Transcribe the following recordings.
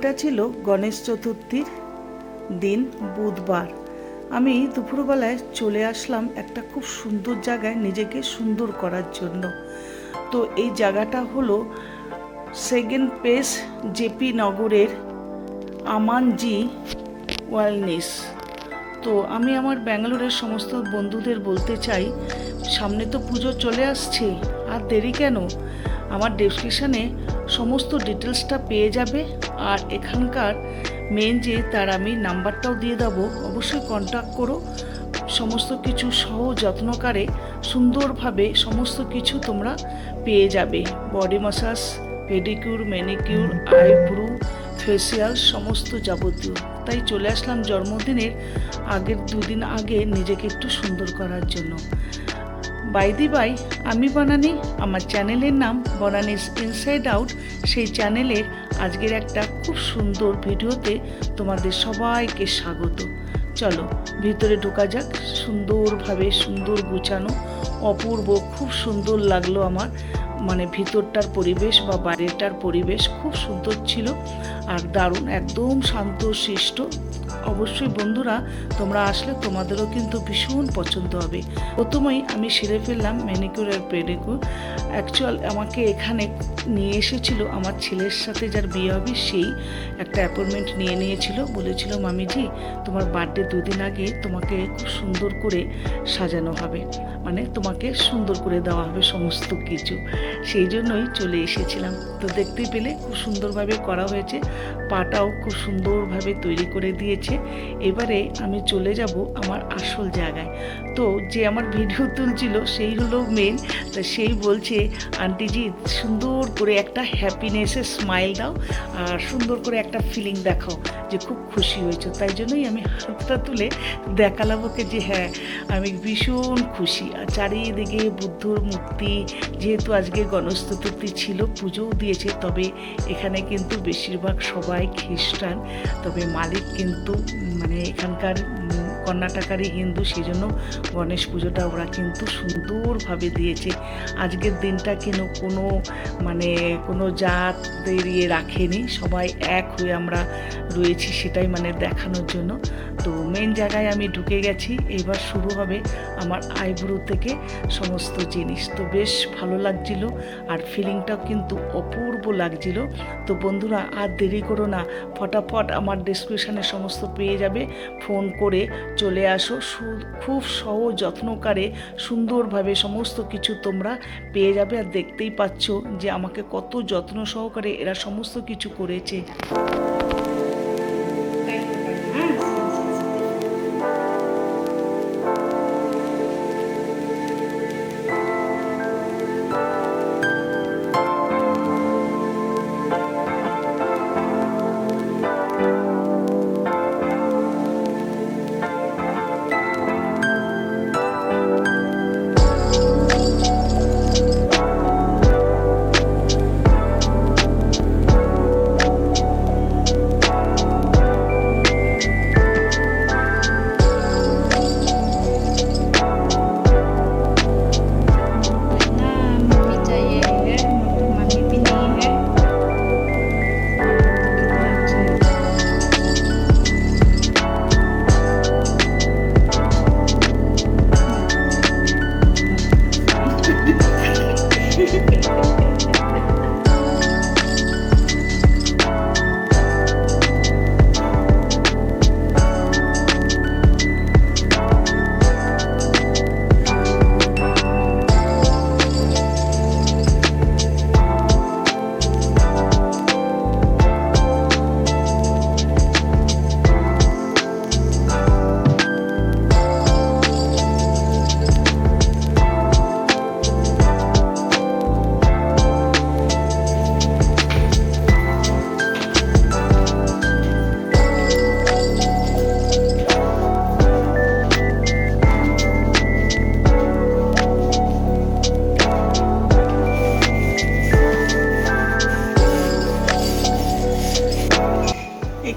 এটা ছিল গণেশ চতুর্থীর দিন, বুধবার। আমি দুপুরবেলায় চলে আসলাম একটা খুব সুন্দর জায়গায় নিজেকে সুন্দর করার জন্য। তো এই জায়গাটা হলো সেকেন্ড পেস জেপি নগরের আমানজি ওয়েলনেস। তো আমি আমার ব্যাঙ্গালোরের সমস্ত বন্ধুদের বলতে চাই, সামনে তো পুজো চলে আসছে, আর দেরি কেন? আমার ডেসক্রিপশানে সমস্ত ডিটেলসটা পেয়ে যাবে, আর এখানকার মেন যে তার আমি নাম্বারটাও দিয়ে দেবো, অবশ্যই কন্ট্যাক্ট করো। সমস্ত কিছু সহ যত্নকারে সুন্দরভাবে সমস্ত কিছু তোমরা পেয়ে যাবে। Body massage, pedicure, manicure, eyebrow, facial, সমস্ত যাবতীয়। তাই চলে আসলাম জন্মদিনের আগের 2 দিন আগে নিজেকে একটু সুন্দর করার জন্য। বাই আমি বনানী, আমার চ্যানেলের নাম বনানীস ইনসাইড আউট। সেই চ্যানেলের আজকের একটা খুব সুন্দর ভিডিওতে তোমাদের সবাইকে স্বাগত। চলো ভিতরে ঢোকা যাক। সুন্দরভাবে সুন্দর গুছানো, অপূর্ব, খুব সুন্দর লাগলো আমার। মানে ভিতরটার পরিবেশ বা বাইরেটার পরিবেশ খুব সুন্দর ছিল আর দারুণ, একদম শান্ত শিষ্ট। অবশ্যই বন্ধুরা তোমরা আসলে তোমাদেরও কিন্তু ভীষণ পছন্দ হবে। প্রথমেই আমি সেরে ফেললাম ম্যানিকিউর আর পেডিকিউর। অ্যাকচুয়াল আমাকে এখানে নিয়ে এসেছিল আমার ছেলের সাথে যার বিয়ে হবে, সেই একটা অ্যাপয়েন্টমেন্ট নিয়েছিল। বলেছিল মামিজি তোমার বার্থডে 2 দিন আগে তোমাকে খুব সুন্দর করে সাজানো হবে, মানে তোমাকে সুন্দর করে দেওয়া হবে সমস্ত কিছু। সেই জন্যই চলে এসেছিলাম। তো দেখতেই পেলে খুব সুন্দরভাবে করা হয়েছে, পাটাও খুব সুন্দরভাবে তৈরি করে দিয়েছে। এবারে আমি চলে যাব আমার আসল জায়গায়। তো যে আমার ভিডিও তুলছিল সেই হলো মেন। তা সেই বলছে আন্টিজি সুন্দর করে একটা হ্যাপিনেসের স্মাইল দাও আর সুন্দর করে একটা ফিলিং দেখাও যে খুব খুশি হয়েছে। তাই জন্যই আমি হাতটা তুলে দেখালাম ওকে যে হ্যাঁ আমি ভীষণ খুশি। আর চারিদিকে বুদ্ধর মূর্তি, যেহেতু আজকে গণেশ চতুর্থী ছিল, পুজোও দিয়েছে, তবে এখানে কিন্তু বেশিরভাগ সবাই খ্রিস্টান, তবে মালিক কিন্তু মানে এখানকার কর্ণাটকারই হিন্দু, সেই জন্য গণেশ পুজোটা ওরা কিন্তু সুন্দরভাবে দিয়েছে। আজকের দিনটা কেন কোনো জাতের রাখেনি, সবাই এক হয়ে আমরা রয়েছি, সেটাই মানে দেখানোর জন্য। তো মেন জায়গায় আমি ঢুকে গেছি। এবার শুরু হবে আমার আইব্রো থেকে সমস্ত জিনিস। তো বেশ ভালো লাগছিল আর ফিলিংটাও কিন্তু অপূর্ব লাগছিল। তো বন্ধুরা আর দেরি করো না, ফটাফট আমার ডেসক্রিপশানে সমস্ত পেয়ে যাবে, ফোন করে চলে আসো। খুব সহজ যত্নকারে সুন্দরভাবে সমস্ত কিছু তোমরা পেয়ে যাবে। আর দেখতেই পাচ্ছ যে আমাকে কত যত্ন সহকারে এরা সমস্ত কিছু করেছে।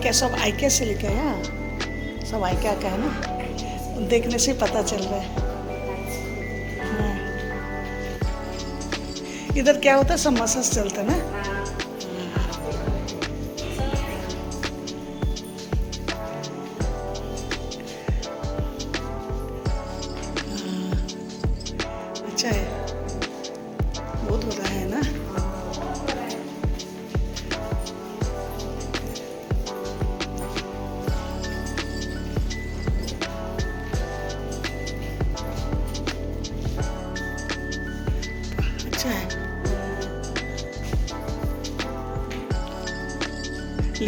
क्या सब आइके से लिखे हैं, सब आइका का है ना, देखने से पता चल रहा है। हाँ। इधर क्या होता है, सब मसाज चलता है ना।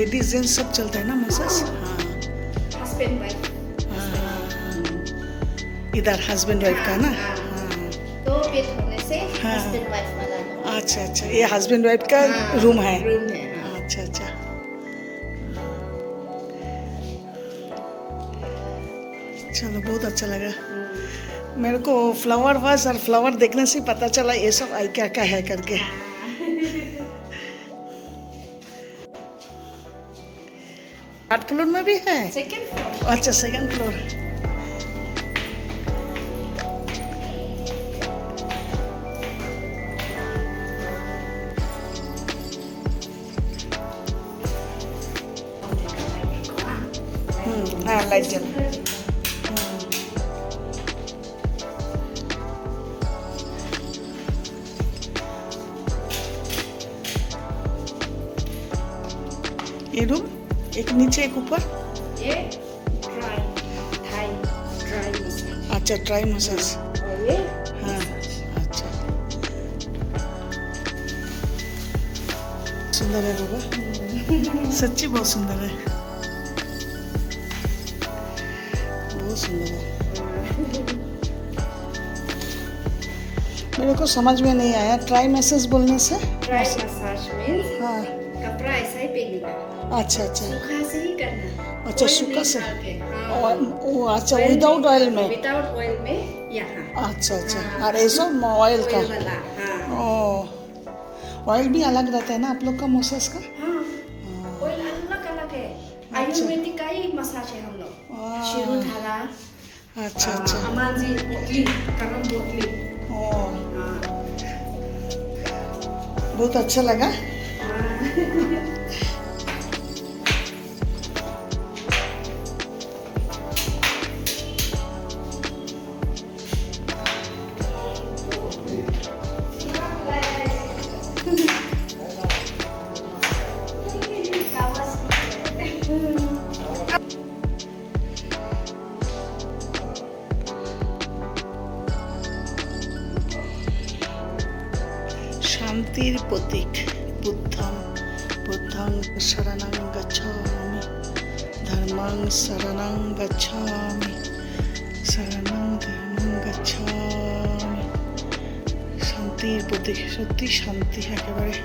लेडीज जेंट्स सब चलता है ना मसाज? हाँ हस्बैंड वाइफ हाँ, इधर हस्बैंड वाइफ का ना? हाँ तो पेट होने से हाँ। हस्बैंड वाइफ वाला रूम। अच्छा अच्छा, ये हस्बैंड वाइफ का हाँ, रूम है? रूम है हाँ। अच्छा अच्छा, चलो बहुत अच्छा लगा मेरे को। फ्लावर वास और फ्लावर देखने से पता चला ये सब आई क्या क्या है करके। थर्ड फ्लोर में भी है? Second floor. अच्छा सेकंड फ्लोर। हाँ लाइट जल। ये रूम एक नीचे एक ऊपर? ये ड्राई थाई ड्राई मसाज अच्छा ट्राई मसाज। और ये हाँ अच्छा, सुंदर है बाबा, सच्ची बहुत सुंदर है, बहुत सुंदर है। मेरे को समझ में नहीं आया ट्राई मसाज बोलने से। ड्राई मसाज मीन्स हाँ कपड़ा ऐसा ही पहनने का, अच्छा अच्छा सूखा से ही करना। अच्छा, Oil सूखा नहीं से। डाल के, हाँ। ओ अच्छा, विदाउट ऑयल में? विदाउट ऑयल में यहाँ। अच्छा अच्छा, हाँ। और ऐसा ऑयल का? ऑयल वाला हाँ। ओ ऑयल भी अलग रहता है ना आप लोग का मसाज का? हाँ ऑयल अलग अलग है, आयुर्वेदिक का ही मसाज है हम लोग। हाँ। शिरोधारा, अच्छा अच्छा, अमांजी पोटली, करम पोटली। ओ हाँ। बहुत अच्छा लगा। শান্তির প্রতীক বুদ্ধং বুদ্ধং শরণং গচ্ছামি, ধর্মং শরণং গচ্ছামি, শরণং ধর্মং গচ্ছামি। শান্তির প্রতীক, সত্যি শান্তি একেবারে।